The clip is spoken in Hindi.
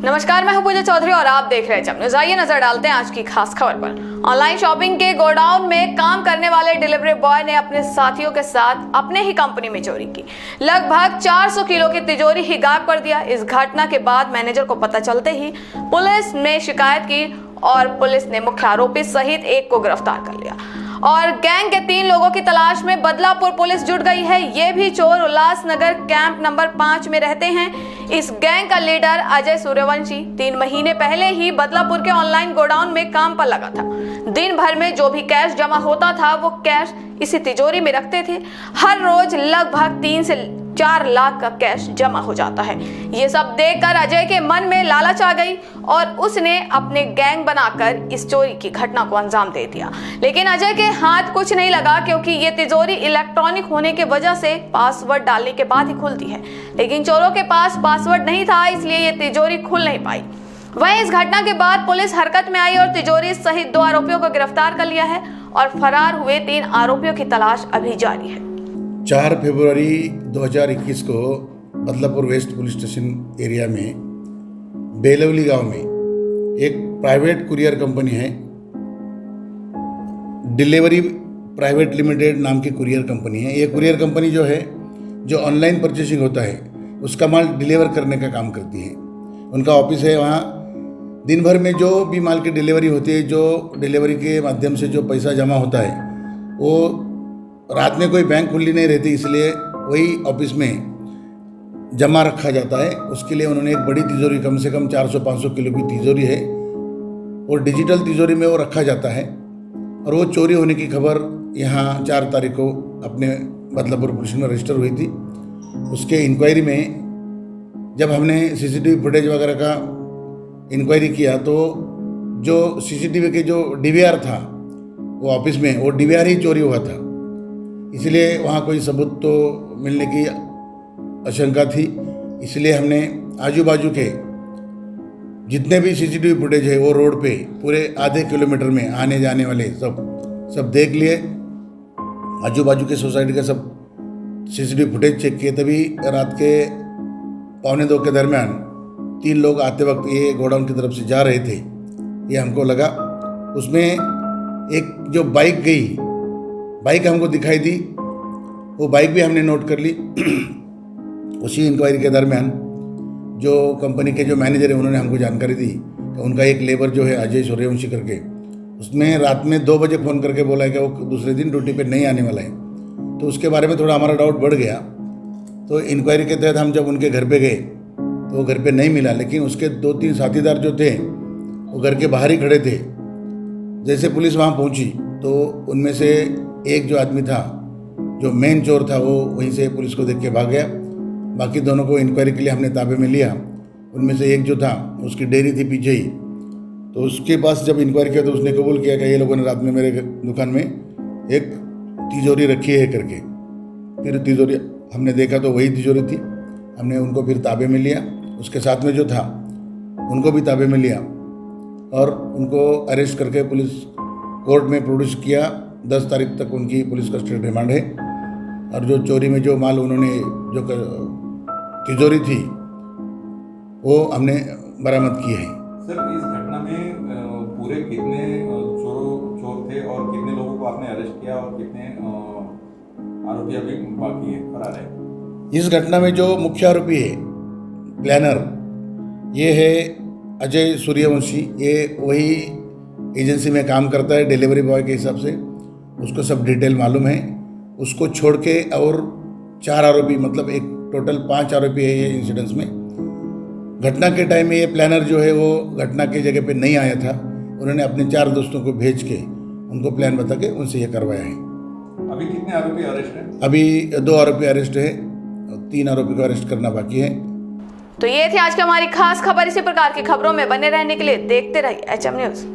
नमस्कार, मैं हूं पूजा चौधरी और आप देख रहे हैं एचएम न्यूज़। आइए नजर डालते हैं आज की खास खबर पर। ऑनलाइन शॉपिंग के गोडाउन में काम करने वाले डिलीवरी बॉय ने अपने साथियों के साथ अपने ही कंपनी में चोरी की। लगभग 400 किलो की तिजोरी ही गायब कर दिया। इस घटना के बाद मैनेजर को पता चलते ही पुलिस ने शिकायत की और पुलिस ने मुख्य आरोपी सहित एक को गिरफ्तार कर लिया और गैंग के 3 लोगों की तलाश में बदलापुर पुलिस जुट गई है। ये भी चोर उल्लासनगर कैंप नंबर 5 में रहते हैं। इस गैंग का लीडर अजय सूर्यवंशी 3 महीने पहले ही बदलापुर के ऑनलाइन गोडाउन में काम पर लगा था। दिन भर में जो भी कैश जमा होता था वो कैश इसी तिजोरी में रखते थे। हर रोज लगभग 3 से 4 लाख का कैश जमा हो जाता है। ये सब देखकर अजय के मन में लालच आ गई और उसने अपने गैंग बनाकर इस चोरी की घटना को अंजाम दे दिया। लेकिन अजय के हाथ कुछ नहीं लगा क्योंकि ये तिजोरी इलेक्ट्रॉनिक होने की वजह से पासवर्ड डालने के बाद ही खुलती है। लेकिन चोरों के पास पासवर्ड नहीं था, इसलिए ये तिजोरी खुल नहीं पाई। वहीं इस घटना के बाद पुलिस हरकत में आई और तिजोरी सहित 2 आरोपियों को गिरफ्तार कर लिया है और फरार हुए 3 आरोपियों की तलाश अभी जारी है। 4 फरवरी 2021 को Badlapur waste police station area में बेलवली गांव में एक प्राइवेट कुरियर कंपनी है, डिलीवरी प्राइवेट लिमिटेड नाम की कुरियर कंपनी है। ये कुरियर कंपनी जो है, जो ऑनलाइन परचेसिंग होता है उसका माल डिलीवर करने का काम करती है। उनका ऑफिस है वहाँ। दिन भर में जो भी माल की डिलीवरी होती है, जो डिलीवरी के माध्यम से जो पैसा जमा होता है, वो रात में कोई बैंक खुली नहीं रहती, इसलिए वही ऑफिस में जमा रखा जाता है। उसके लिए उन्होंने एक बड़ी तिजोरी, कम से कम 400-500 किलो की तिजोरी है, और डिजिटल तिजोरी में वो रखा जाता है। और वो चोरी होने की खबर यहाँ 4 तारीख को अपने बदलापुर पुलिस में रजिस्टर हुई थी। उसके इंक्वायरी में जब हमने सीसीटीवी फुटेज वगैरह का इंक्वायरी किया तो जो सीसीटीवी के जो डीवीआर था वो ऑफिस में, वो डीवीआर ही चोरी हुआ था। इसलिए वहाँ कोई सबूत तो मिलने की आशंका थी। इसलिए हमने आजू बाजू के जितने भी सीसीटीवी फुटेज है वो रोड पे पूरे आधे किलोमीटर में आने जाने वाले सब देख लिए। आजू बाजू के सोसाइटी का सब सीसीटीवी फुटेज चेक किए। तभी रात के 1:45 के दरमियान 3 लोग आते वक्त ये गोडाउन की तरफ से जा रहे थे, ये हमको लगा। उसमें एक जो बाइक हमको दिखाई दी, वो बाइक भी हमने नोट कर ली। उसी इंक्वायरी के दरमियान जो कंपनी के जो मैनेजर है उन्होंने हमको जानकारी दी कि उनका एक लेबर जो है अजय सूर्यवंशी करके, उसमें रात में 2 बजे फ़ोन करके बोला है कि वो दूसरे दिन ड्यूटी पे नहीं आने वाला है। तो उसके बारे में थोड़ा हमारा डाउट बढ़ गया। तो इंक्वायरी के तहत हम जब उनके घर पे गए तो वो घर पे नहीं मिला, लेकिन उसके 2-3 साथीदार जो थे वो घर के बाहर ही खड़े थे। जैसे पुलिस वहाँ पहुँची तो उनमें से एक जो आदमी था, जो मेन चोर था, वो वहीं से पुलिस को देख के भाग गया। बाकी दोनों को इंक्वायरी के लिए हमने ताबे में लिया। उनमें से एक जो था उसकी डेयरी थी पीछे ही, तो उसके पास जब इंक्वायरी किया तो उसने कबूल किया कि ये लोगों ने रात में मेरे दुकान में एक तिजोरी रखी है करके। फिर तिजोरी हमने देखा तो वही तिजोरी थी। हमने उनको फिर ताबे में लिया। उसके साथ में जो था उनको भी ताबे में लिया और उनको अरेस्ट करके पुलिस कोर्ट में प्रोड्यूस किया। 10 तारीख तक उनकी पुलिस कस्टडी रिमांड है। और जो चोरी में जो माल उन्होंने, जो तिजोरी थी, वो हमने बरामद की है। सर, इस घटना में पूरे कितने चोर थे और कितने लोगों को आपने अरेस्ट किया और कितने आरोपी अभी बाकी है, फरार है? इस घटना में जो मुख्य आरोपी है, प्लानर, ये है अजय सूर्यवंशी। ये वही एजेंसी में काम करता है डिलीवरी बॉय के हिसाब से, उसको सब डिटेल मालूम है। उसको छोड़ के और 4 आरोपी, मतलब एक टोटल 5 आरोपी है ये इंसिडेंस में। घटना के टाइम में ये प्लानर जो है वो घटना की जगह पे नहीं आया था। उन्होंने अपने 4 दोस्तों को भेज के उनको प्लान बता के उनसे ये करवाया है। अभी कितने आरोपी अरेस्ट हैं? अभी 2 आरोपी अरेस्ट है, 3 आरोपी को अरेस्ट करना बाकी है। तो ये थी आज की हमारी खास खबर। इसी प्रकार की खबरों में बने रहने के लिए देखते रहिए एचएम न्यूज़।